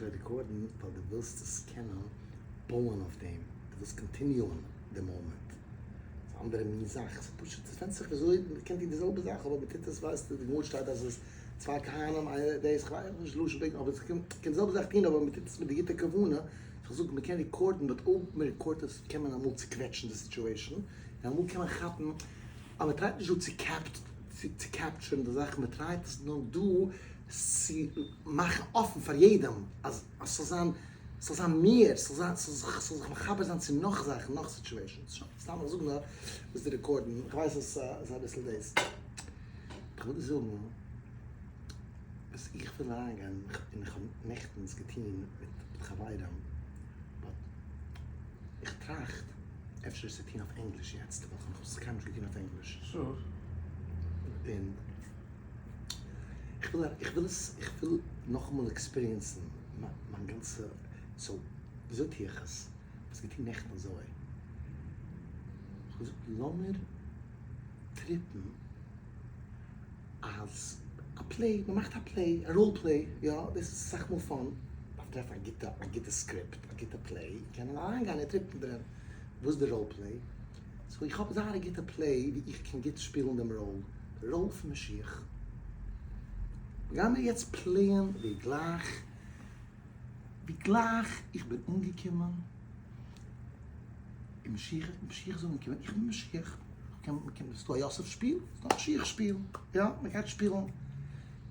recorden, weil du willst es kennen, bauen auf dem. Du willst continuum, the moment. Das andere mir sagt, das Fenster, wieso, kennt ihr dieselbe Sache, aber mit das weißt du, die Mut steht, dass es zwar keinem, der ist lustig, aber es kann dieselbe Sache gehen, aber mit das, mit der Gitte gewohne, ich versuche, man kann recorden, aber oben mit Rekord, das kann man einmal zu quetschen, die Situation. Dann kann man gappen, aber man treibt nicht so zu capturen, die Sache, man treibt es nur du, sie machen offen für jedem, als so sein mehr, so sein zu noch Sachen, noch Situations. Das haben wir so genau, was die Rekorden, ich weiß, es ist ein bisschen das. Ich würde sagen, was ich will sagen, in den Nächten getan mit Chawaidam, aber ich tracht, öfter ist es auf Englisch jetzt, weil ich kann nicht getan auf Englisch. So. Und ich will noch einmal experiencen, mein ganze, so, so Tierches, was geht in Nächten so. Ich will langer trippen als a play, man macht a play, a roleplay, ja, das ist sag mal von, after I get a script, I get a play, ich kann eine trippen drin, wo ist der roleplay? So, ich habe da get a play, wie ich kann get spielen dem Role, der Role von Moshiach. Wir gaan jetzt playen, wie gleich ich bin umgekommen, im Moshiach so umgekommen, ich bin Moshiach. Das ist ein Josef-Spiel, das ist ein Moshiach-Spiel, ja, man kann spielen.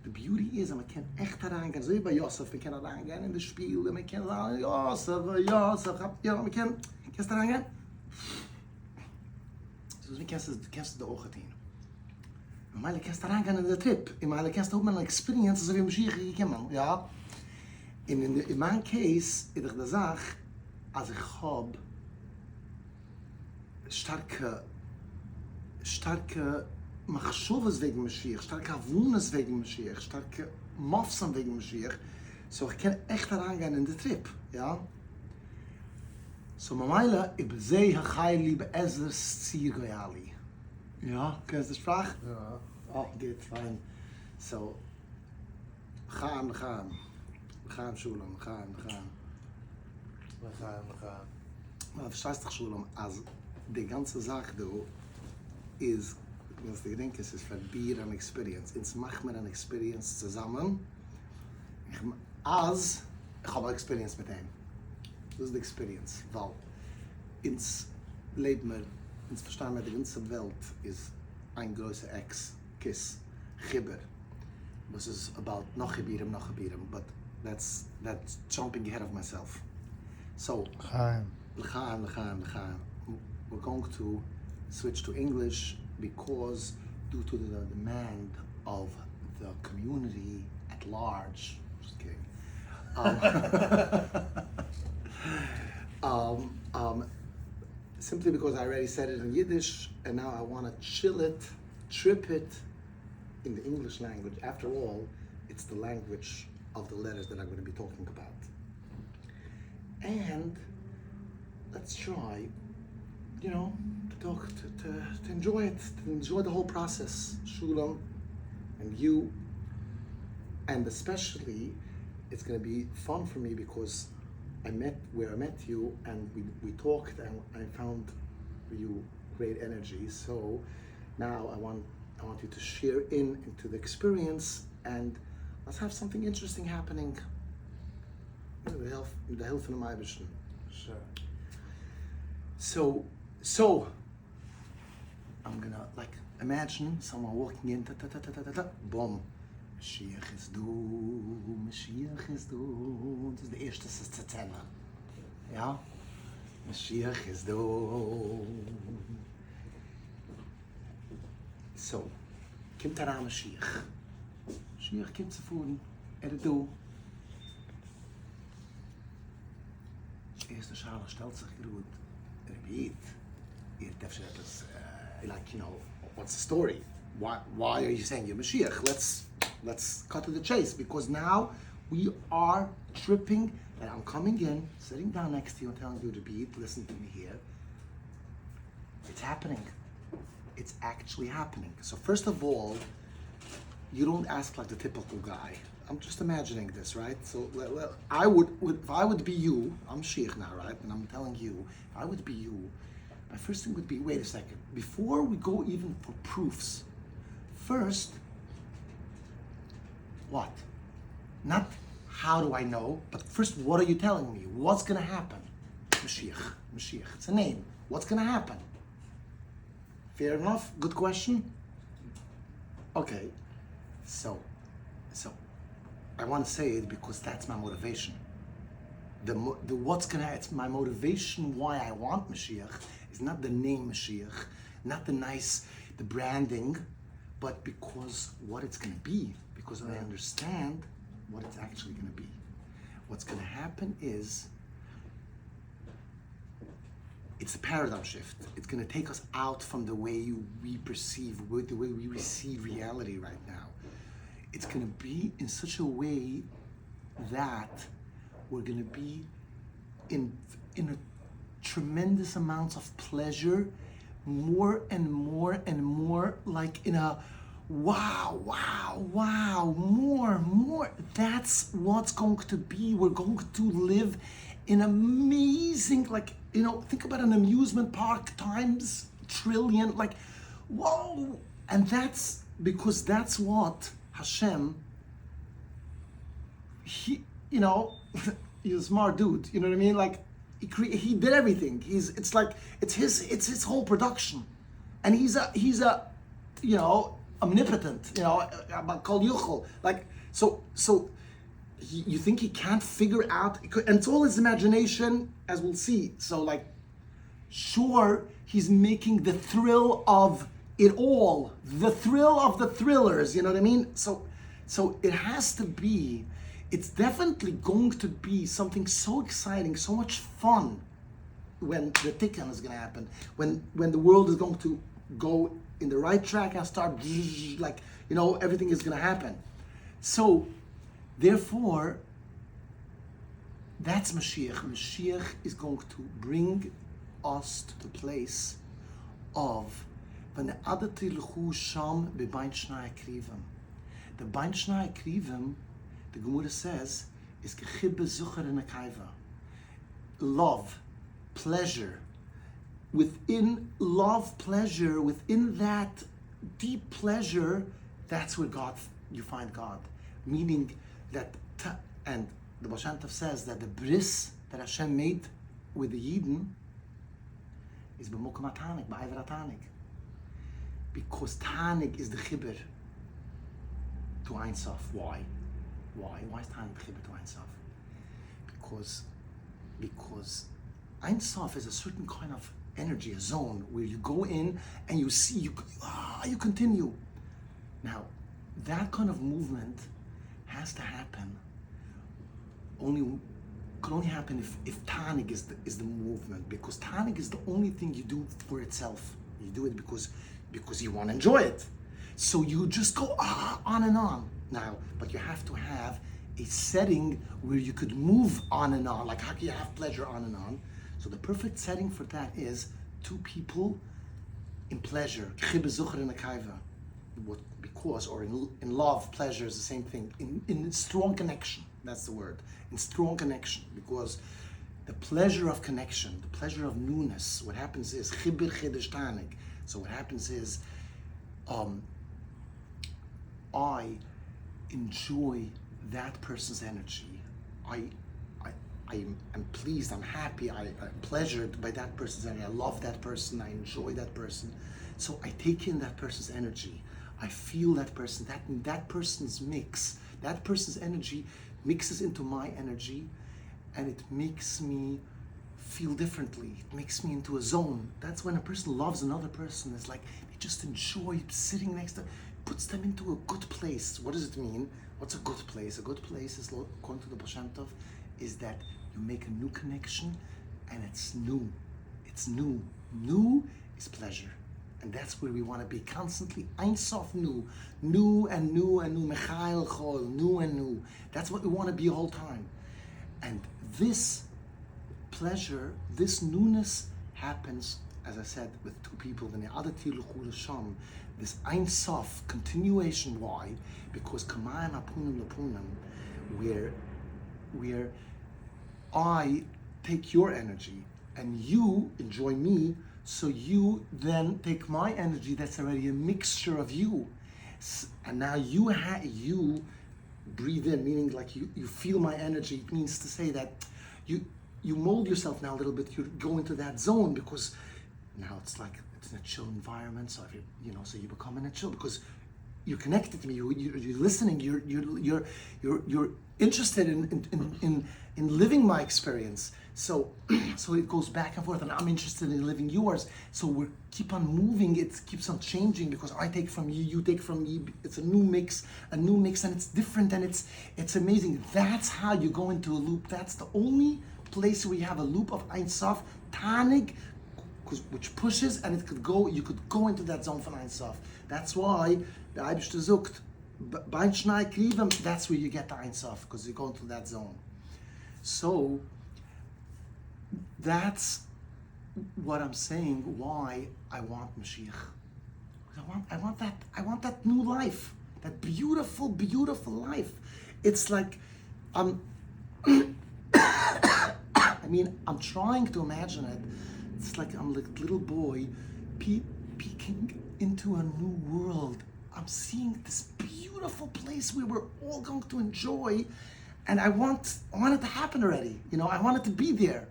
The beauty is, man kann echt herangehen, so wie bei Josef, man kann herangehen in das Spiel, man kann sagen, Josef, ja, man kann herangehen. So wie kannst du die Augen tun. Maar je kan herangehen in de trip, maar je kan ook met een experience, so wie Moshiach gekommen, ja. In mijn case, is de zaak, als ik heb starke machshovas wegen Moshiach, starke avunas wegen Moshiach, starke mofsan wegen Moshiach, so ich kann echt herangehen in de trip, ja. So Mamaila, ik bezee hachai liebe Ezers Tzir Goyali. Ja, kennst du die Sprache? Ja. Oh, geht, fein. So, gaan, Shulam, gaan. We gaan. Maar verstaat toch, Shulam, als die ganze Sache do is, was ich denke, es ist für Bier an Experience. Jetzt machen wir eine Experience zusammen. Ich habe eine Experience mit ihm. Das ist die Experience, weil ins Leben, ins Verstanden, die ganze Welt ist ein großer Kiss, Chibber. This is about noch gebieren, but that's jumping ahead of myself. So, Gaan. we're going to switch to English because due to the demand of the community at large, just kidding. Simply because I already said it in Yiddish and now I want to trip it in the English language. After all, it's the language of the letters that I'm going to be talking about. And let's try, to talk, to enjoy it, to enjoy the whole process, Shulam and you. And especially, it's going to be fun for me because I met you and we talked and I found you great energy. So now I want you to share into the experience and let's have something interesting happening. With the help from my vision. Sure. So I'm gonna imagine someone walking in, boom. Moshiach is du. Das ist die erste Szene. Ja? Moshiach is du. So, kommt daran Moshiach. Moshiach kommt zu fuhren, du. Die erste Schale stellt sich gut. Repeat. What's the story? Why are you saying you're Moshiach? Let's cut to the chase because now we are tripping and I'm coming in, sitting down next to you and telling you to repeat, listen to me here. It's happening. It's actually happening. So first of all, you don't ask like the typical guy. I'm just imagining this, right? So if I would be you, I'm Moshiach now, right? And I'm telling you, if I would be you, my first thing would be, wait a second, before we go even for proofs, first, what? Not how do I know, but first, what are you telling me? What's going to happen? Moshiach, it's a name. What's going to happen? Fair enough? Good question? Okay, so I want to say it because that's my motivation. It's my motivation why I want Moshiach is not the name Moshiach, not the branding, but because what it's going to be, because I understand what it's actually going to be. What's going to happen is, it's a paradigm shift. It's going to take us out from the way we perceive, the way we receive reality right now. It's going to be in such a way that we're going to be in a tremendous amounts of pleasure, more and more and more, like in a wow, more. That's what's going to be. We're going to live in amazing, think about an amusement park times trillion, whoa. And that's because that's what Hashem, he's a smart dude, you know what I mean? He did everything. It's his whole production. And he's a omnipotent, Kol Yuchel. So you think he can't figure out, and it's all his imagination, as we'll see. So sure, he's making the thrill of it all, the thrill of the thrillers, you know what I mean? So it has to be, it's definitely going to be something so exciting, so much fun when the tikkun is going to happen, when the world is going to go in the right track and start, everything is going to happen. So, therefore, that's Mashiach. Mashiach is going to bring us to the place of the Bein Shnai Krivim. The Bein Shnai Krivim, the Gemara says, is Kechibbe Zucher in a Kaiva. Love, pleasure. Within love, pleasure, within that deep pleasure, that's where you find God. Meaning that, and the Baal Shem Tov says that the bris that Hashem made with the Yidden is b'mokum hatanik, b'ayver hatanik. Because Tanig is the chibur to Ein Sof. Why? Why is Tanig the chibur to Ein Sof? Because Ein Sof is a certain kind of energy, a zone where you go in and you see, you continue. Now, that kind of movement has to happen. Could only happen if Tanig is the movement, because Tanig is the only thing you do for itself. You do it because you want to enjoy it. So you just go on and on. Now, but you have to have a setting where you could move on and on, like how can you have pleasure on and on? So the perfect setting for that is two people in pleasure, because, or in love, pleasure is the same thing, in strong connection, that's the word, in strong connection, because the pleasure of connection, the pleasure of newness, what happens is, chibir chidesh tanig. So what happens is, I enjoy that person's energy. I'm pleased, I'm happy, I'm pleasured by that person's energy. I love that person, I enjoy that person. So I take in that person's energy. I feel that person, that person's mix, that person's energy mixes into my energy, and it makes me feel differently. It makes me into a zone. That's when a person loves another person. It's like they just enjoy sitting next to them, puts them into a good place. What does it mean? What's a good place? A good place is, according to the Baal Shem Tov, is that you make a new connection and it's new. It's new. New is pleasure. And that's where we want to be constantly. Ein Sof new. New and new and new. Mechail chol. New and new. That's what we want to be the whole time. And this pleasure, this newness happens as I said, with two people, this Ein Sof continuation. Why? Because Kamayim Apunim Lapunim, where I take your energy and you enjoy me, so you then take my energy that's already a mixture of you. And now you breathe in, meaning like you feel my energy. It means to say that you mold yourself now a little bit. You go into that zone because now it's like it's in a chill environment. So if so you become in a chill because you're connected to me. You're listening. You're interested in living my experience. So it goes back and forth, and I'm interested in living yours. So we keep on moving. It keeps on changing because I take from you, you take from me. It's a new mix, and it's different, and it's amazing. That's how you go into a loop. That's the only place where you have a loop of Ein Sof, Tanig, which pushes, and you could go into that zone from Ein Sof. That's why the Eibishter Zukt, Bein Shnai Krivim, that's where you get the Ein Sof, because you go into that zone. So that's what I'm saying, why I want Moshiach. I want that new life, that beautiful, beautiful life. It's like, I'm trying to imagine it. It's like I'm like a little boy peeking into a new world. I'm seeing this beautiful place where we're all going to enjoy, and I want it to happen already. I want it to be there.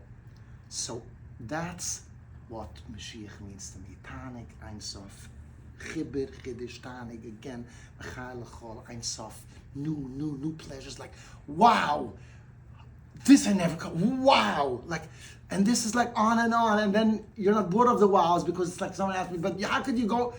So that's what Mashiach means to me. Tanig, Ein Sof, Chibir, Chidish, Tanig, again, Mechal, Lechol, Ein Sof, new pleasures. Like, wow, this I never got. Wow, like, and this is like on, and then you're not bored of the wows because it's like someone asked me, but how could you go?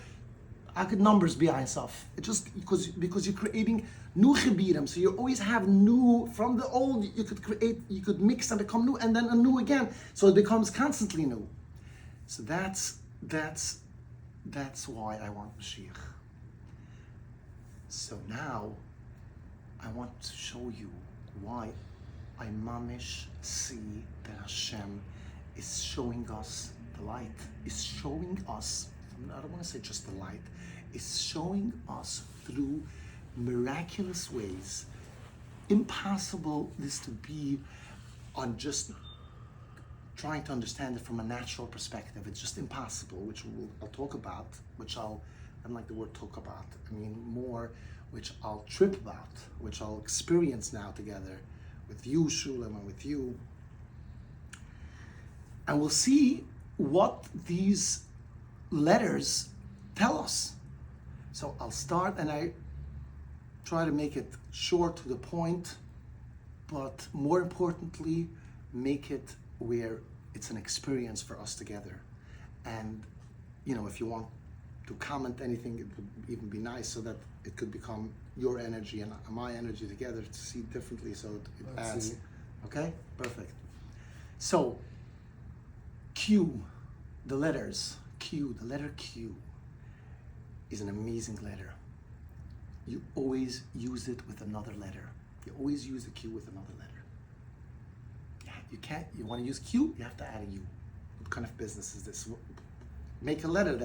How could numbers be Ein Sof? It just because you're creating new chibirim, so you always have new from the old. You could mix and become new, and then a new again, so it becomes constantly new. So that's why I want Mashiach. So now I want to show you why I mamish see that Hashem is showing us the light. Is showing us. I don't want to say just the light. Is showing us through miraculous ways. Impossible this to be on just trying to understand it from a natural perspective. It's just impossible, which I'll talk about, I don't like the word talk about, I mean more, which I'll trip about, which I'll experience now together with you, Shulam, and with you. And we'll see what these letters tell us. So I'll start, and I try to make it short to the point, but more importantly, make it where it's an experience for us together. And if you want to comment anything, it would even be nice, so that it could become your energy and my energy together to see differently, so it adds. See. Okay, perfect. So Q, the letters Q, the letter Q is an amazing letter. You always use it with another letter. You always use the Q with another letter. You want to use Q, you have to add a U. What kind of business is this? Make a letter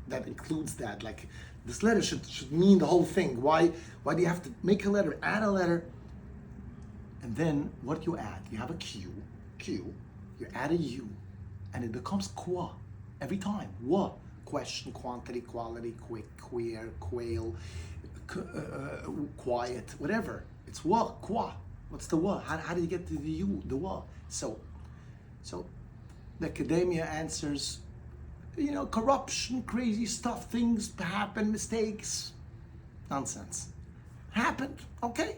that includes that. Like, this letter should mean the whole thing. Why do you have to make a letter, add a letter? And then what do you add? You have a Q, you add a U, and it becomes qua every time. Wa, question, quantity, quality, quick, queer, quail, quiet, whatever. It's wa, qua. What's the wa? How do you get to the U, the wa? So the academia answers, corruption, crazy stuff, things happen, mistakes, nonsense. Happened, okay.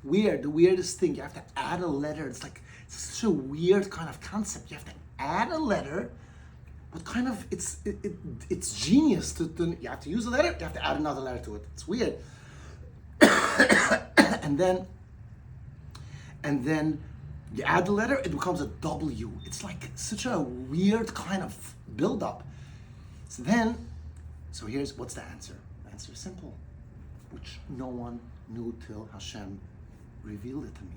Weird, the weirdest thing, you have to add a letter. It's like such a weird kind of concept. You have to add a letter, but kind of it's genius to you have to use a letter, you have to add another letter to it. It's weird. and then you add the letter, it becomes a W. It's like such a weird kind of build-up. So here's what's the answer. The answer is simple, which no one knew till Hashem revealed it to me.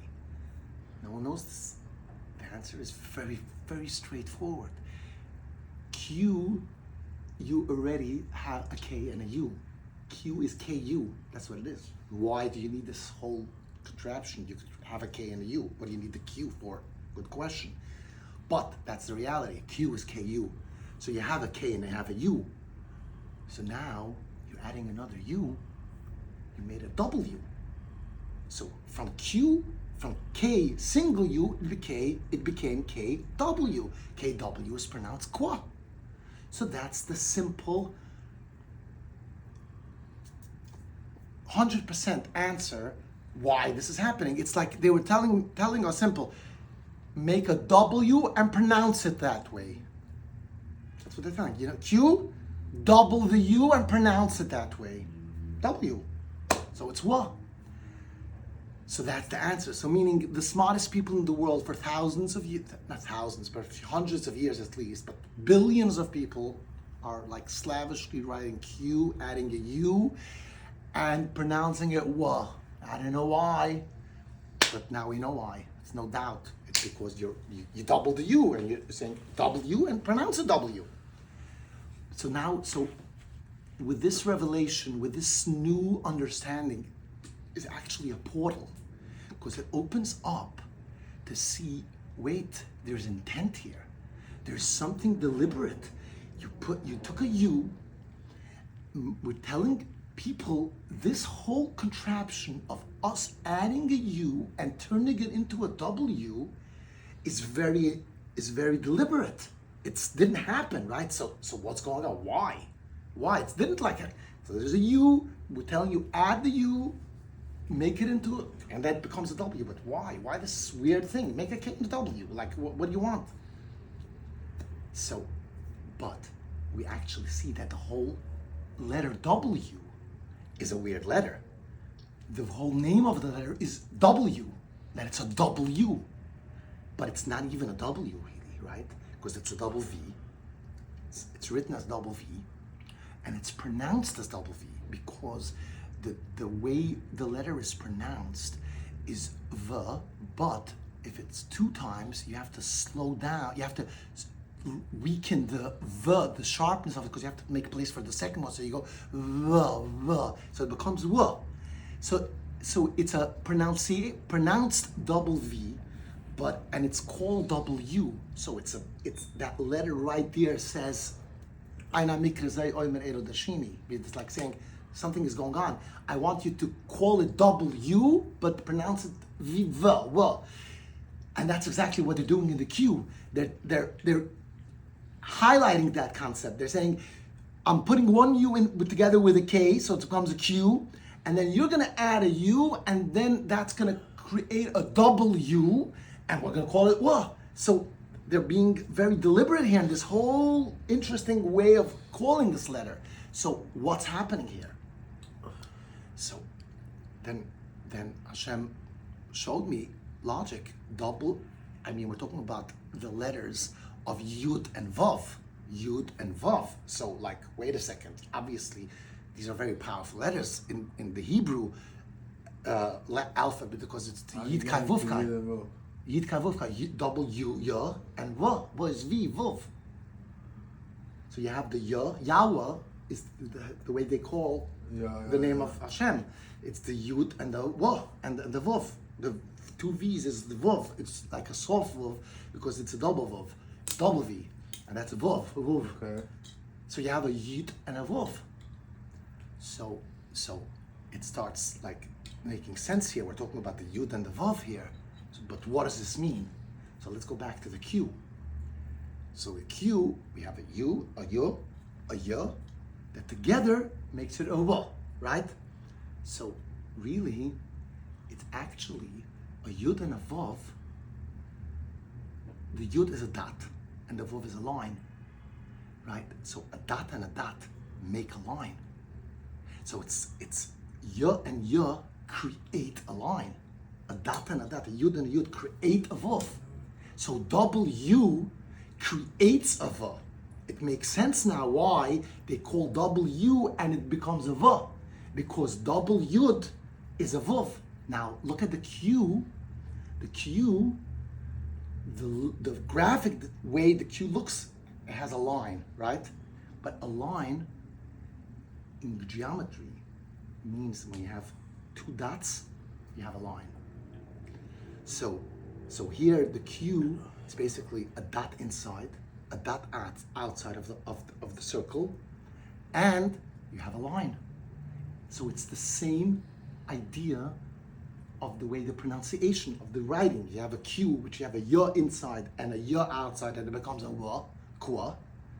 No one knows this. The answer is very, very straightforward. Q, you already have a K and a U. Q is KU. That's what it is. Why do you need this whole contraption? You could have a K and a U. What do you need the Q for? Good question. But that's the reality. Q is KU. So you have a K and you have a U. So now you're adding another U. You made a W. So from K single U, it became KW. KW is pronounced Kwa. So that's the simple 100% answer why this is happening. It's like they were telling us simple, make a W and pronounce it that way. That's what they're telling. You know, Q, double the U and pronounce it that way. W. So it's Wa. So that's the answer. So meaning the smartest people in the world for thousands of years, not thousands, but hundreds of years at least, but billions of people are like slavishly writing Q, adding a U, and pronouncing it Wa. I don't know why, but now we know why. It's no doubt. It's because you double the U and you're saying W and pronounce a W. So now, with this revelation, with this new understanding, is actually a portal, because it opens up to see, wait, there's intent here. There's something deliberate. You took a U. We're telling people this whole contraption of us adding a U and turning it into a W is very deliberate. It didn't happen, right? So what's going on? Why? It didn't like it. So there's a U. We're telling you add the U, make it into, and that becomes a W. But why? Why this weird thing? Make a K into W. Like, what do you want? So, but we actually see that the whole letter W is a weird letter. The whole name of the letter is W, that it's a W. But it's not even a W, really, right? Because it's a double V. It's written as double V, and it's pronounced as double V because the way the letter is pronounced is V, but if it's two times, you have to slow down. You have to weaken the sharpness of it, because you have to make place for the second one. So you go V. So it becomes W. So it's a pronounced double V, and it's called W. So it's that letter right there says, it's like saying something is going on. I want you to call it W, but pronounce it V. And that's exactly what they're doing in the Q. They're highlighting that concept. They're saying, I'm putting one U together with a K, so it becomes a Q, and then you're gonna add a U, and then that's gonna create a W, and we're gonna call it W. So they're being very deliberate here in this whole interesting way of calling this letter. So what's happening here? So then Hashem showed me logic, double. I mean, we're talking about the letters of Yud and Vav. Yud and Vav. So like, wait a second. Obviously, these are very powerful letters in the Hebrew alphabet, because it's the Yid Kai Vav Kai. Yid Kai Vav Kai. Double U, Ya, and Va. Va is V, Vav. So you have the Ya. Yahweh is the way they call the name of Hashem. It's the Yud and the Va and the Vav. The two V's is the Vav. It's like a soft Vav because it's a double Vav. Double V. And that's a Vav. Okay. So you have a Yid and a Vav. So it starts like making sense here. We're talking about the Yud and the Vav here. But what does this mean? So let's go back to the Q. So the Q, we have a U, a Y, a Y, that together makes it a W, right? So really, it's actually a Yud and a Vav. The Yud is a dot, and the Vav is a line, right? So a dot and a dot make a line. So it's Y and Y create a line. A dot and a dot, a Yud and a Yud create a Vav. So W creates a V. It makes sense now why they call W and it becomes a V. Because double Yud is a Vav. Now look at the Q. The Q, the graphic way the Q looks it has a line, right? But a line in geometry means when you have two dots, you have a line. So here the Q is basically a dot inside, a dot outside of the circle, and you have a line. So it's the same idea of the way the pronunciation of the writing. You have a Q, which you have a y inside and a y outside, and it becomes a w, kwa,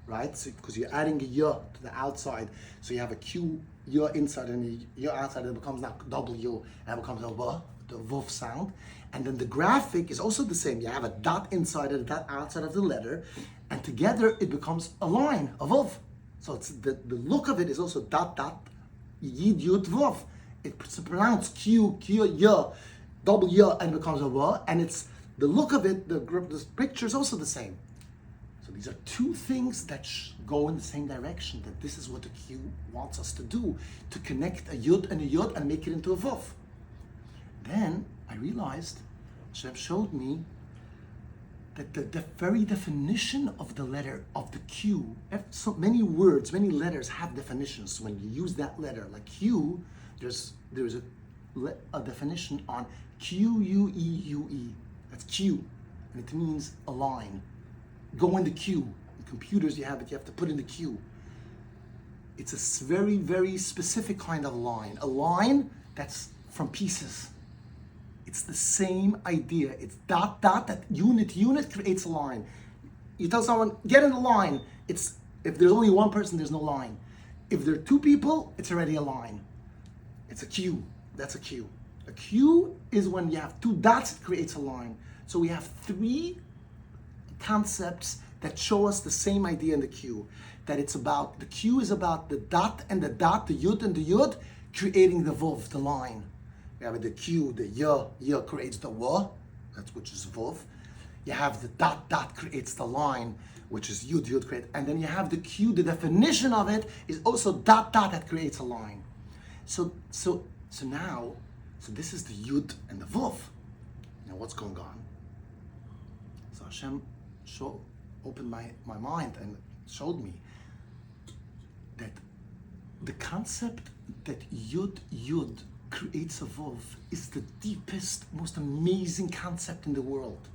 right? So because you're adding a y to the outside, so you have a Q, y inside and a y outside, and it becomes now w, and it becomes a w, the wuf sound. And then the graphic is also the same. You have a dot inside and a dot outside of the letter, and together it becomes a line, a wuf. So it's the look of it is also dot dot yid yud wuf. It's pronounced Q, y, w, and becomes a w, and it's the look of it, the picture is also the same. So these are two things that go in the same direction, that this is what the Q wants us to do, to connect a yud and make it into a vov. Then I realized, Hashem showed me that the very definition of the letter, of the Q, so many words, many letters have definitions. When you use that letter, like Q, there's a definition on Q-U-E-U-E. That's Q, and it means a line. Go in the queue. In computers you have it, you have to put in the queue. It's a very, very specific kind of line. A line that's from pieces. It's the same idea. It's dot, dot, that unit creates a line. You tell someone, get in the line. If there's only one person, there's no line. If there are two people, it's already a line. It's a queue. That's a queue. A queue is when you have two dots, it creates a line. So we have three concepts that show us the same idea in the queue. That it's about, the queue is about the dot and the dot, the yud and the yud, creating the vov, the line. We have the Q, the y creates the w, which is vov. You have the dot creates the line, which is yud create, and then you have the Q. The definition of it is also dot that creates a line. So this is the yud and the vov. Now what's going on? So Hashem opened my mind and showed me that the concept that yud creates a vov is the deepest, most amazing concept in the world.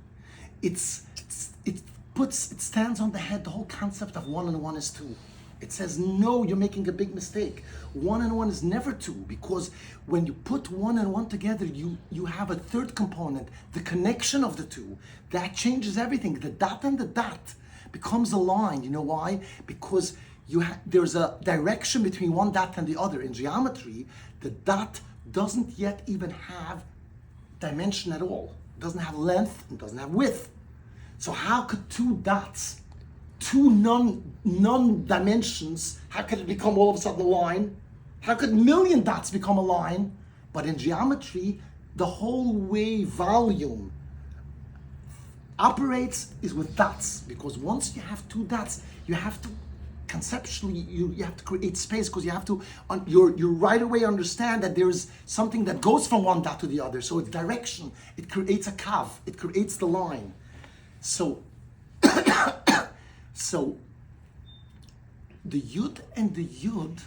It stands on the head the whole concept of 1 and 1 is 2. It says, no, you're making a big mistake. 1 and 1 is never 2, because when you put 1 and 1 together, you have a third component, the connection of the two. That changes everything. The dot and the dot becomes a line. You know why? Because there's a direction between one dot and the other. In geometry, the dot doesn't yet even have dimension at all. It doesn't have length, it doesn't have width. So how could two dots, two non-dimensions, how could it become all of a sudden a line? How could a million dots become a line? But in geometry, the whole way volume operates is with dots, because once you have two dots, you have to conceptually, you have to create space, because you have to, you right away understand that there's something that goes from one dot to the other. So it's direction. It creates a kav. It creates the line. So, so the yud and the yud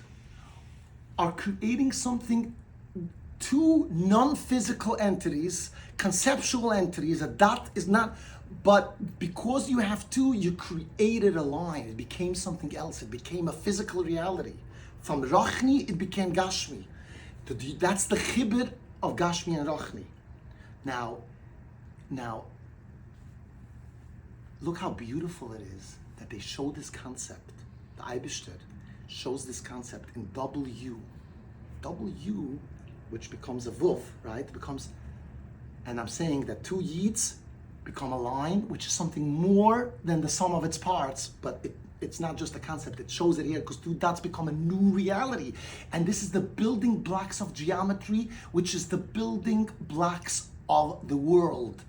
are creating something, two non-physical entities, conceptual entities. A dot is not. But because you have two, you created a line. It became something else. It became a physical reality. From Rachni, it became Gashmi. That's the chibur of Gashmi and Rachni. Now, look how beautiful it is that they show this concept. The Eibishter shows this concept in W. W, which becomes a Vov, right? And I'm saying that two Yids become a line, which is something more than the sum of its parts, but it's not just a concept. It shows it here because two dots become a new reality. And this is the building blocks of geometry, which is the building blocks of the world,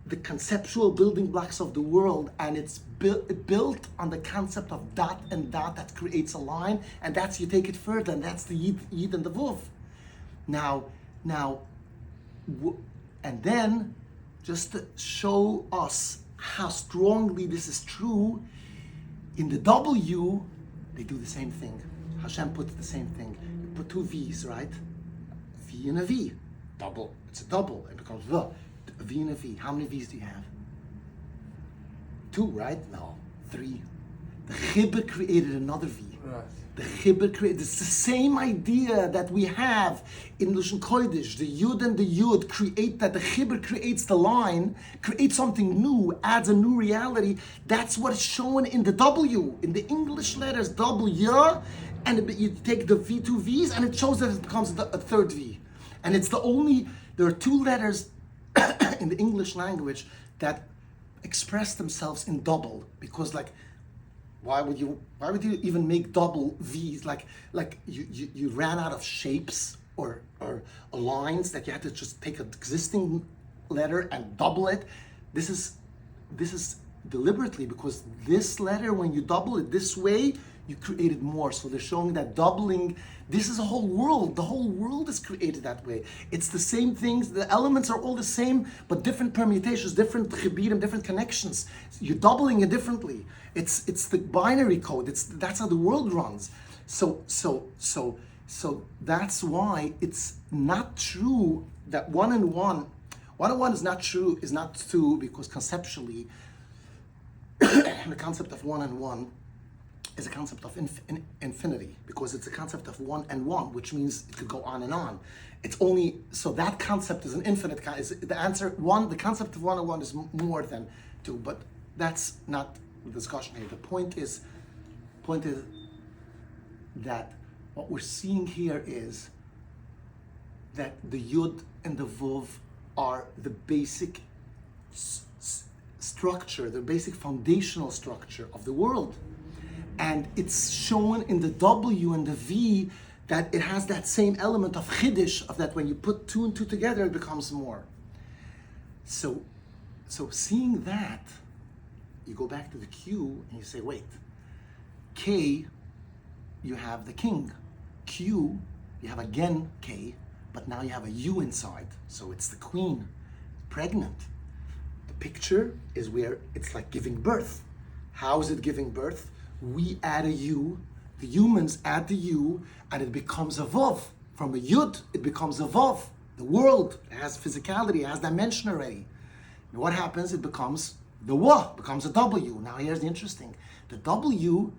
the conceptual building blocks of the world. And it's built on the concept of dot and dot that creates a line, and that's, you take it further, and that's the yid and the vov. And then, just to show us how strongly this is true, In the W, they do the same thing. Hashem puts the same thing. You put two V's, right? V and a V. Double. It's a double. It becomes V. A V and a V. How many V's do you have? 2, right? No. 3. The Chibur created another V. Right. The Chibur created, it's the same idea that we have in Lashon Kodesh. The Yud and the Yud create that. The Chibur creates the line, creates something new, adds a new reality. That's what is shown in the W, in the English letters W, and you take the V, 2 V's, and it shows that it becomes a third V. And it's there are 2 letters in the English language that express themselves in double, because why would you even make double V's? Like you ran out of shapes or lines that you had to just take an existing letter and double it. This is deliberately, because this letter, when you double it this way, you created more. So they're showing that doubling, this is a whole world. The whole world is created that way. It's the same things. The elements are all the same, but different permutations, different chibirim, different connections. You're doubling it differently. It's the binary code. That's how the world runs. So that's why it's not true that 1 and 1 is not true, is not 2, because conceptually the concept of 1 and 1 is a concept of infinity, because it's a concept of 1 and 1, which means it could go on and on. It's only, so that concept is an infinite, is the answer 1, the concept of 1 and 1 is more than 2, but that's not the discussion here. The point is that what we're seeing here is that the Yud and the Vuv are the basic structure, the basic foundational structure of the world. And it's shown in the W and the V that it has that same element of chiddush, of that when you put 2 and 2 together, it becomes more. So seeing that, you go back to the Q and you say, wait, K, you have the king. Q, you have again K, but now you have a U inside. So it's the queen, pregnant. The picture is where it's like giving birth. How is it giving birth? We add a U, the humans add the U, and it becomes a Vav. From a Yud, it becomes a Vav. The world has physicality, has dimension already. And what happens? It becomes the Wa, becomes a W. Now here's the interesting. The W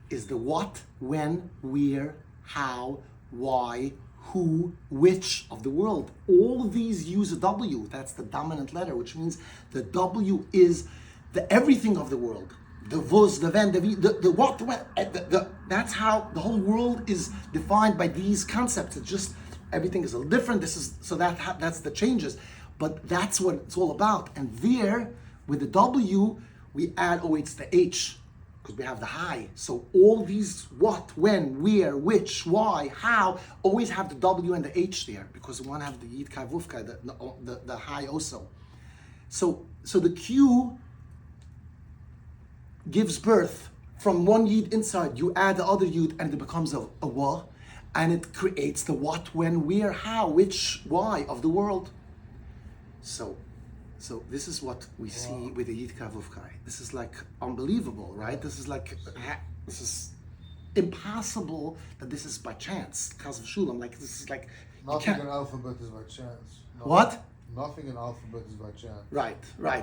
is the what, when, where, how, why, who, which of the world. All of these use a W. That's the dominant letter, which means the W is the everything of the world. The vuz, the ven, the what, the when, that's how the whole world is defined by these concepts. It's just, everything is a little different. That's the changes. But that's what it's all about. And there, with the W, we add, it's the H, because we have the high. So all these what, when, where, which, why, how, always have the W and the H there, because we want to have the Yid Kai Vuf Kai, the high also. So the Q gives birth from one Yid inside. You add the other Yid and it becomes a Wa, and it creates the what, when, where, how, which, why of the world. So this is what we see with the Yid Kai Vuf Kai. This is like unbelievable, right? This is impossible that this is by chance. Chas v'shulam, this is like nothing in alphabet is by chance. What? Nothing in alphabet is by chance. Right.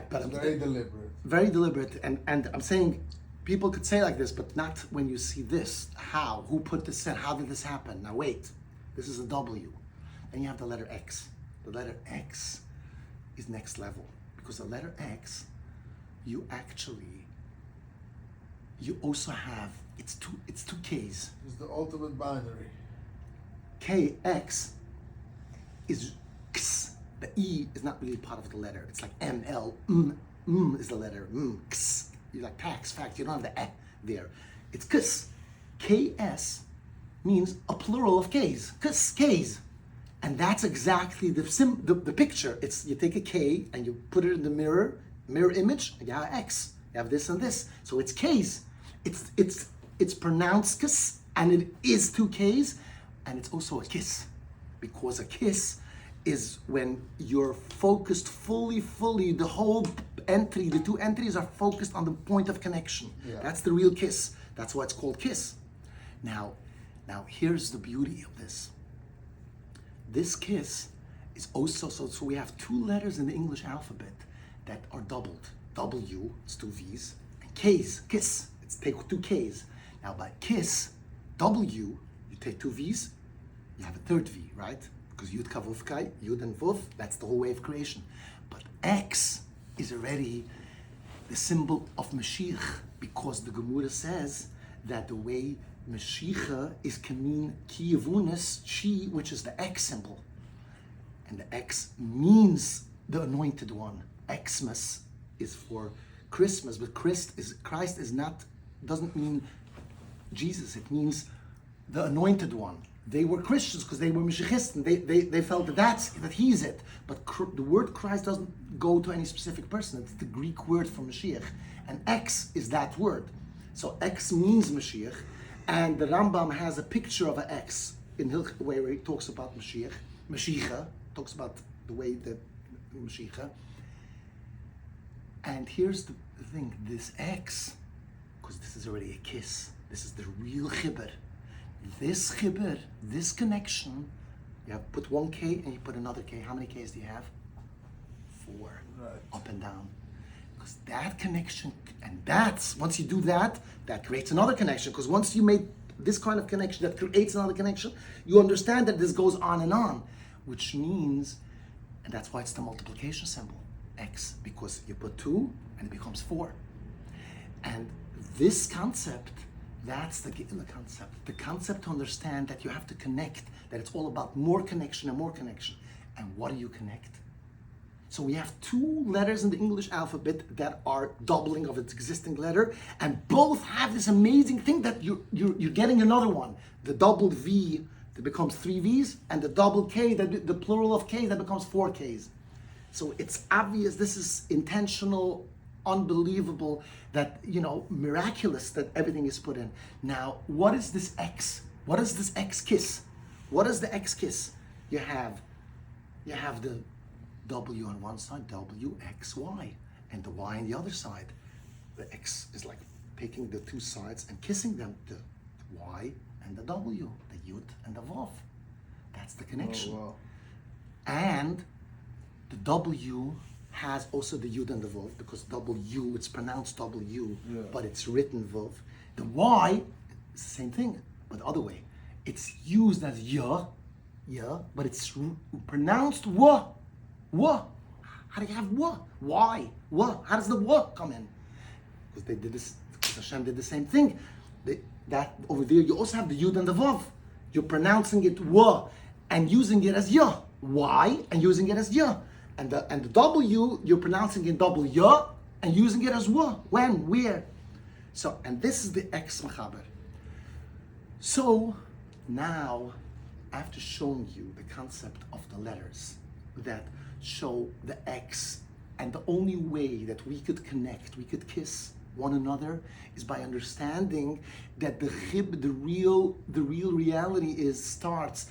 But it's very deliberate. Very deliberate, and I'm saying people could say like this, but not when you see this. How? Who put this in? How did this happen? Now wait, this is a W. Then you have the letter X. The letter X is next level, because the letter X, you also have, it's two K's. It's the ultimate binary. KX is X. The E is not really part of the letter. It's like M, L, is the letter, X. You like tax, fact, you don't have the E there. It's X. KS means a plural of K's. K's. And that's exactly the picture. It's, you take a K and you put it in the mirror image, and you have X. You have this and this. So it's K's. It's pronounced kiss, and it is 2 K's, and it's also a kiss, because a kiss is when you're focused fully, the whole entry, the two entries are focused on the point of connection. Yeah. That's the real kiss. That's why it's called kiss. Now here's the beauty of this. This kiss is also, so we have two letters in the English alphabet that are doubled. W, it's two V's, and K's, kiss, it's take two K's. Now by kiss, W, you take two V's, you have a third V, right? Because Yud Ka Vuf Kai, Yud and Vuf, that's the whole way of creation. But X is already the symbol of Mashiach, because the Gemara says that the way Mashiach is can mean Ki Yavunis, Chi, which is the X symbol. And the X means the anointed one. Xmas is for Christmas, but Christ is not, doesn't mean Jesus, it means the anointed one. They were Christians because they were Mashiachist, and they felt that he's it. But the word Christ doesn't go to any specific person. It's the Greek word for Mashiach. And X is that word. So X means Mashiach. And the Rambam has a picture of an X in Hilch, where he talks about Mashiach, talks about the way that Mashiach. And here's the thing, this X, because this is already a kiss, this is the real chibur. This chibur, this connection, you have put one K and you put another K. How many Ks do you have? 4, Right. up and down. Because that connection, and that's, once you do that, that creates another connection. Because once you made this kind of connection that creates another connection, you understand that this goes on, which means, and that's why it's the multiplication symbol, X, because you put 2 and it becomes 4. And this concept, that's the concept. The concept to understand that you have to connect, that it's all about more connection and more connection. And what do you connect? So we have 2 letters in the English alphabet that are doubling of its existing letter, and both have this amazing thing that you're getting another one. The double V that becomes 3 V's, and the double K, the plural of K, that becomes 4 Ks. So it's obvious, this is intentional, unbelievable, that, miraculous that everything is put in. Now, what is this X? What is this X kiss? What is the X kiss? You have the W on one side, W, X, Y, and the Y on the other side. The X is like taking the 2 sides and kissing them, the Y and the W, the Yud and the Vav. That's the connection. Oh, wow. And the W has also the Yud and the Vav, because W, it's pronounced W, Yeah. but it's written Vav. The Y is the same thing, but the other way. It's used as Ya, but it's pronounced Wa. Wa. How do you have Wa? Why? Wa. How does the Wa come in? Because they did this, because Hashem did the same thing. That over there, you also have the Yud and the Vav. You're pronouncing it Wa and using it as Ya. Why? And using it as Ya. And the W, you're pronouncing it double Ya and using it as Wa. When? Where? So, and this is the X Mechaber. So, now, after showing you the concept of the letters that show the X, and the only way that we could connect, we could kiss one another, is by understanding that the real reality starts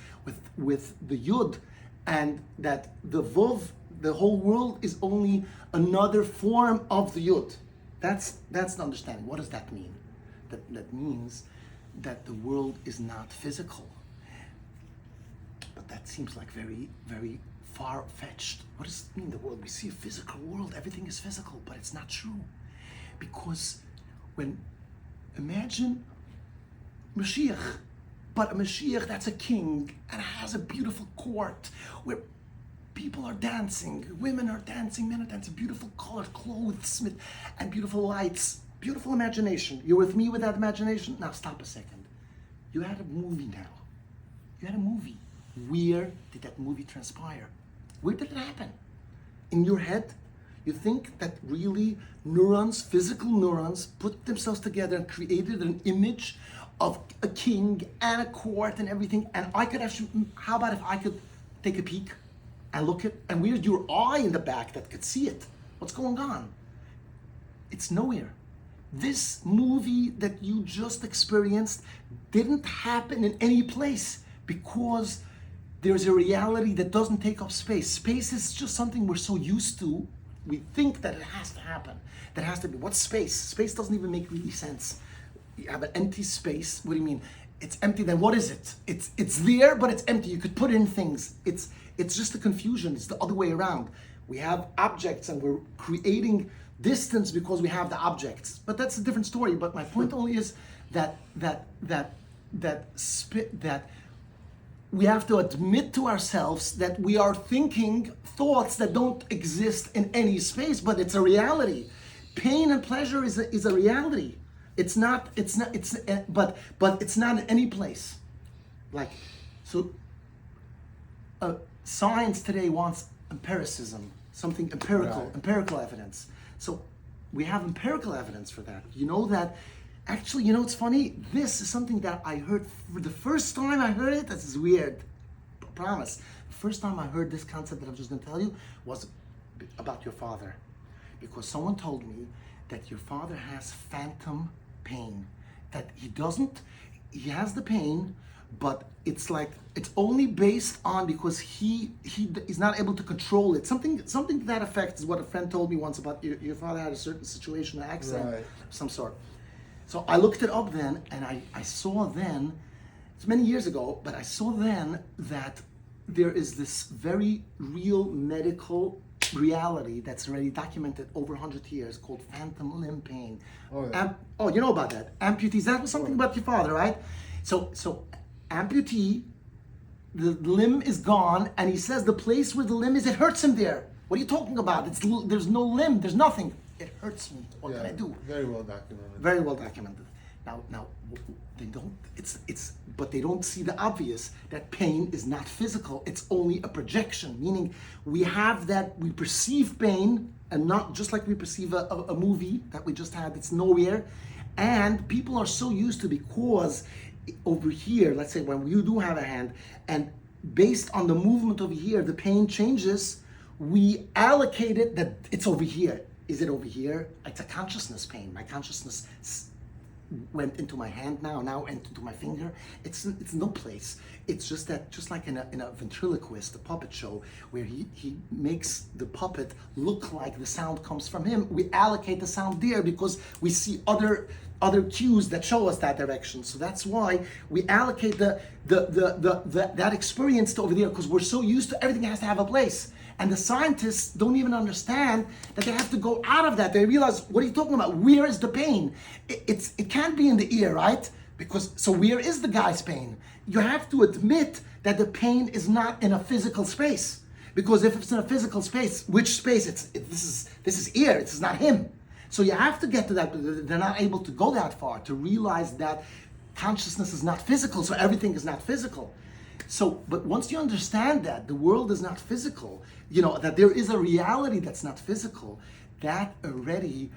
with the Yud, and that the Vav, the whole world, is only another form of the Yud. That's the understanding. What does that mean? That means that the world is not physical. But that seems like very, very far-fetched. What does it mean, the world? We see a physical world, everything is physical, but it's not true. Because imagine Moshiach, but a Moshiach that's a king and has a beautiful court where people are dancing, women are dancing, men are dancing, beautiful colored clothes and beautiful lights, beautiful imagination. You're with me with that imagination? Now stop a second. You had a movie now. You had a movie. Where did that movie transpire? Where did it happen? In your head? You think that really neurons, physical neurons, put themselves together and created an image of a king and a court and everything, and I could actually, how about if I could take a peek and look at, and where's your eye in the back that could see it? What's going on? It's nowhere. This movie that you just experienced didn't happen in any place, because there's a reality that doesn't take up space. Space is just something we're so used to. We think that it has to happen. That has to be. What's space? Space doesn't even make really sense. You have an empty space. What do you mean? It's empty. Then what is it? It's there, but it's empty. You could put in things. It's just a confusion. It's the other way around. We have objects and we're creating distance because we have the objects. But that's a different story. But my point only is that we have to admit to ourselves that we are thinking thoughts that don't exist in any space, but it's a reality. Pain and pleasure is a reality. But it's not in any place. Like, so science today wants empiricism, something empirical, Right. empirical evidence. So we have empirical evidence for that. You know that, actually, you know it's funny? This is something that I heard for the first time I heard it. This is weird, I promise. The first time I heard this concept that I'm just gonna tell you was about your father. Because someone told me that your father has phantom pain. That he has the pain, but it's like, it's only based on because he is not able to control it. Something to that effect is what a friend told me once about your father had a certain situation, an accident Right. of some sort. So I looked it up then, and I saw then, it's many years ago, but I saw then that there is this very real medical reality that's already documented over 100 years called phantom limb pain. Oh, yeah. You know about that. Amputees, that was something about your father, right? So amputee, the limb is gone, and he says the place where the limb is, it hurts him there. What are you talking about? There's no limb, there's nothing. It hurts me. What can I do? Very well documented. Very well documented. Now they don't. But they don't see the obvious that pain is not physical. It's only a projection. Meaning, we have that. We perceive pain, and not just like we perceive a movie that we just had. It's nowhere, and people are so used to, because over here, let's say when you do have a hand, and based on the movement over here, the pain changes. We allocate it that it's over here. Is it over here? It's a consciousness pain. My consciousness went into my hand now into my finger. It's no place. It's just that, just like in a ventriloquist, a puppet show, where he makes the puppet look like the sound comes from him. We allocate the sound there because we see other cues that show us that direction. So that's why we allocate that experience to over there, because we're so used to everything has to have a place. And the scientists don't even understand that they have to go out of that. They realize, what are you talking about? Where is the pain? It can't be in the ear, right? So where is the guy's pain? You have to admit that the pain is not in a physical space. Because if it's in a physical space, which space? This is ear. This is not him. So you have to get to that, but they're not able to go that far to realize that consciousness is not physical, so everything is not physical. So, but once you understand that the world is not physical, that there is a reality that's not physical, that already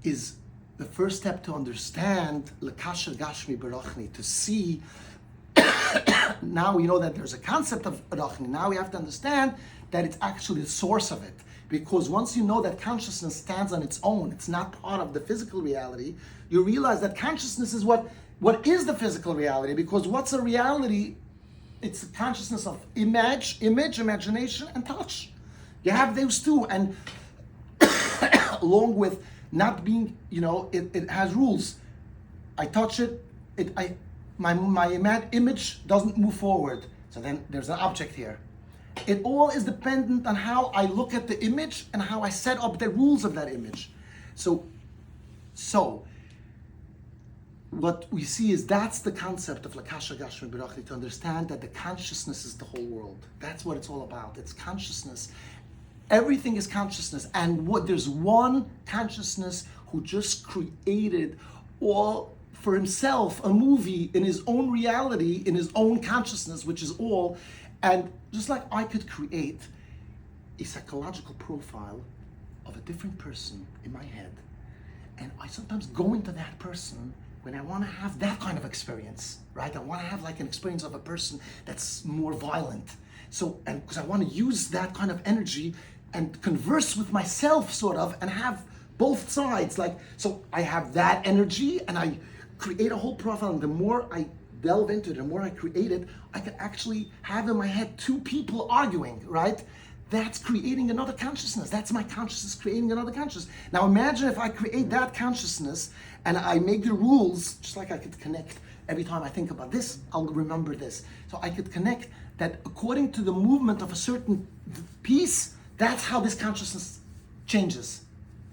is the first step to understand L'kasher Gashmi Barachni, to see. Now we know that there's a concept of Barachni. Now we have to understand that it's actually the source of it. Because once you know that consciousness stands on its own, it's not part of the physical reality, you realize that consciousness is what is the physical reality. Because what's a reality? It's the consciousness of image, imagination, and touch. You have those two, and along with not being, it has rules. I touch it, my image doesn't move forward. So then there's an object here. It all is dependent on how I look at the image and how I set up the rules of that image. So what we see is that's the concept of L'kasher Gashmi Barachni, to understand that the consciousness is the whole world. That's what it's all about. It's consciousness. Everything is consciousness. And there's one consciousness who just created all for himself, a movie in his own reality, in his own consciousness, which is all. And just like I could create a psychological profile of a different person in my head, and I sometimes go into that person when I want to have that kind of experience, right? I want to have like an experience of a person that's more violent. So, and because I want to use that kind of energy and converse with myself, sort of, and have both sides. So I have that energy and I create a whole profile. And the more I delve into it, the more I create it, I could actually have in my head two people arguing, right? That's creating another consciousness. That's my consciousness creating another consciousness. Now imagine if I create that consciousness and I make the rules, just like I could connect every time I think about this, I'll remember this. So I could connect that according to the movement of a certain piece, that's how this consciousness changes.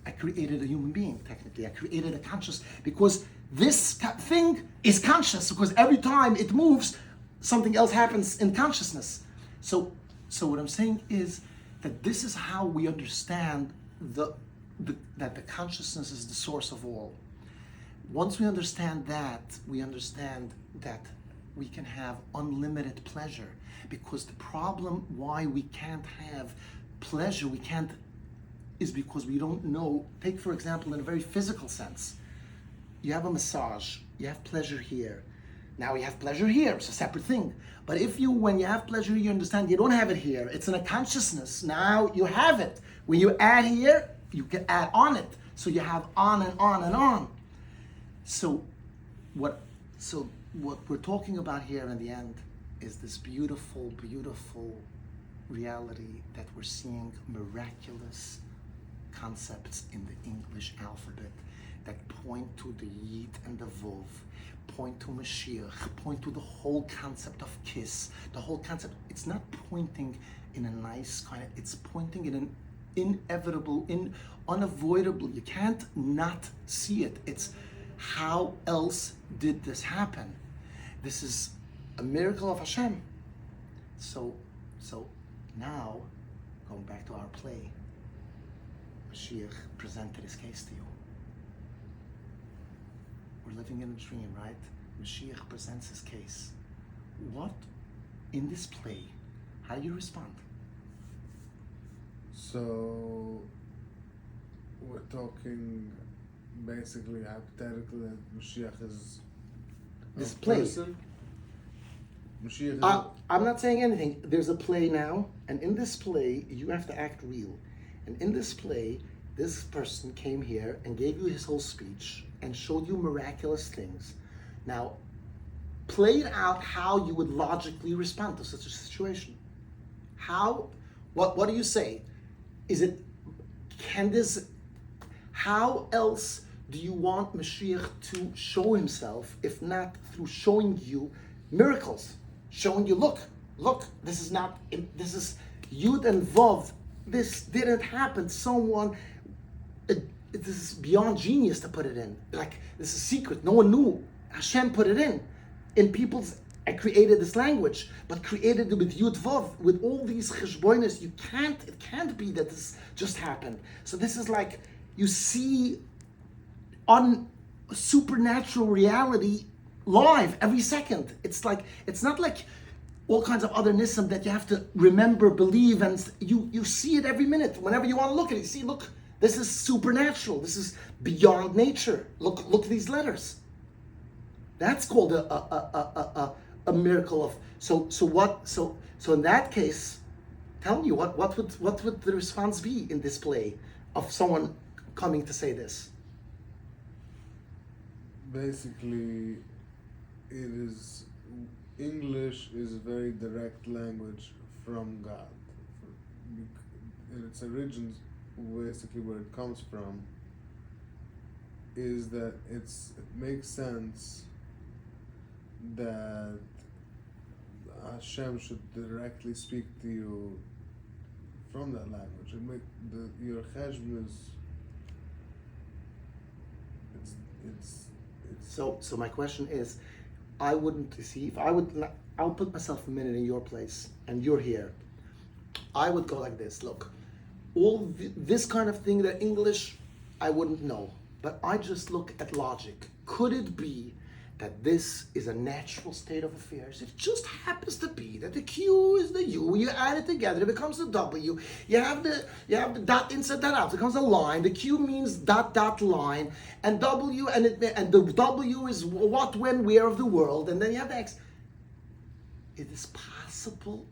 I created a human being, technically. I created a conscious, because this thing is conscious, because every time it moves, something else happens in consciousness. So what I'm saying is that this is how we understand that the consciousness is the source of all. Once we understand that, we understand that we can have unlimited pleasure, because the problem why we can't have pleasure, is because we don't know. Take, for example, in a very physical sense, you have a massage, you have pleasure here. Now you have pleasure here, it's a separate thing. But when you have pleasure, you understand you don't have it here. It's in a consciousness. Now you have it. When you add here, you can add on it. So you have on and on and on. So what we're talking about here in the end is this beautiful, beautiful reality that we're seeing miraculous concepts in the English alphabet that point to the Yid and the Vov, point to Moshiach, point to the whole concept of kiss, the whole concept. It's not pointing in a nice kind of, it's pointing in an inevitable, unavoidable, you can't not see it. It's how else did this happen? This is a miracle of Hashem. So now, going back to our play, Moshiach presented his case to you. We're living in a dream, right? Moshiach presents his case. What, in this play, how do you respond? So, we're talking basically hypothetically that Moshiach is This a play. person. Moshiach is I'm not saying anything. There's a play now, and in this play, you have to act real. And in this play, this person came here and gave you his whole speech and showed you miraculous things. Now, play it out how you would logically respond to such a situation. What do you say? How else do you want Mashiach to show himself, if not through showing you miracles? Showing you, look, this is Yud and Vav. This didn't happen. This is beyond genius to put it in. Like, this is secret. No one knew. Hashem put it in people's. I created this language, but created it with Yud Vav, with all these cheshbonis. It can't be that this just happened. So this is like, you see on supernatural reality live every second. It's not like all kinds of other nissim that you have to remember, believe, and you see it every minute. Whenever you want to look at it, you see, look, this is supernatural. This is beyond nature. Look at these letters. That's called a miracle of. So in that case, tell me what would the response be in this play of someone coming to say this? basically English is a very direct language from God. In its origins, basically where it comes from, is that it makes sense that Hashem should directly speak to you from that language. Your cheshbon is So my question is, I wouldn't see if I would. I'll put myself a minute in your place, and you're here. I would go like this. Look, this kind of thing, that English, I wouldn't know, but I just look at logic. Could it be that this is a natural state of affairs? It just happens to be that the Q is the U. You add it together, it becomes the W. You have the dot inside that out. It becomes a line. The Q means dot line, and W and the W is what, when, where of the world, and then you have the X. It is possible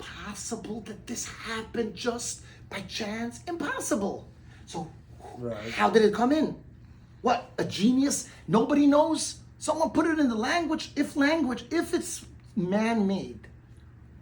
that this happened just by chance? Impossible. So, right. How did it come in? What, a genius? Nobody knows. Someone put it in the language, if it's man-made,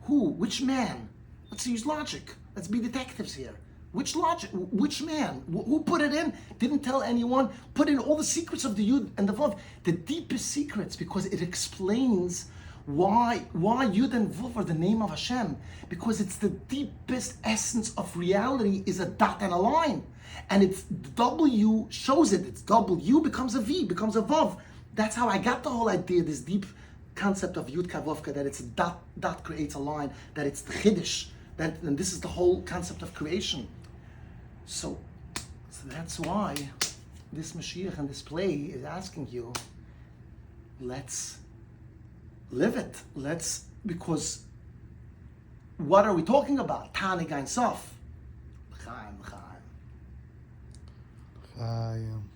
which man? Let's use logic. Let's be detectives here. Which logic, which man? Who put it in? Didn't tell anyone. Put in all the secrets of the Yud and the Vav. The deepest secrets, because it explains why Yud and Vav are the name of Hashem. Because it's the deepest essence of reality is a dot and a line. And it's W shows it. It's W becomes a V, becomes a Vav. That's how I got the whole idea, this deep concept of Yud Kavovka, that it's a dot creates a line, that it's the Chiddush, and this is the whole concept of creation. So that's why this Moshiach and this play is asking you, let's live it. Because what are we talking about? Tani Gain Sof. L'chaim. Chaim.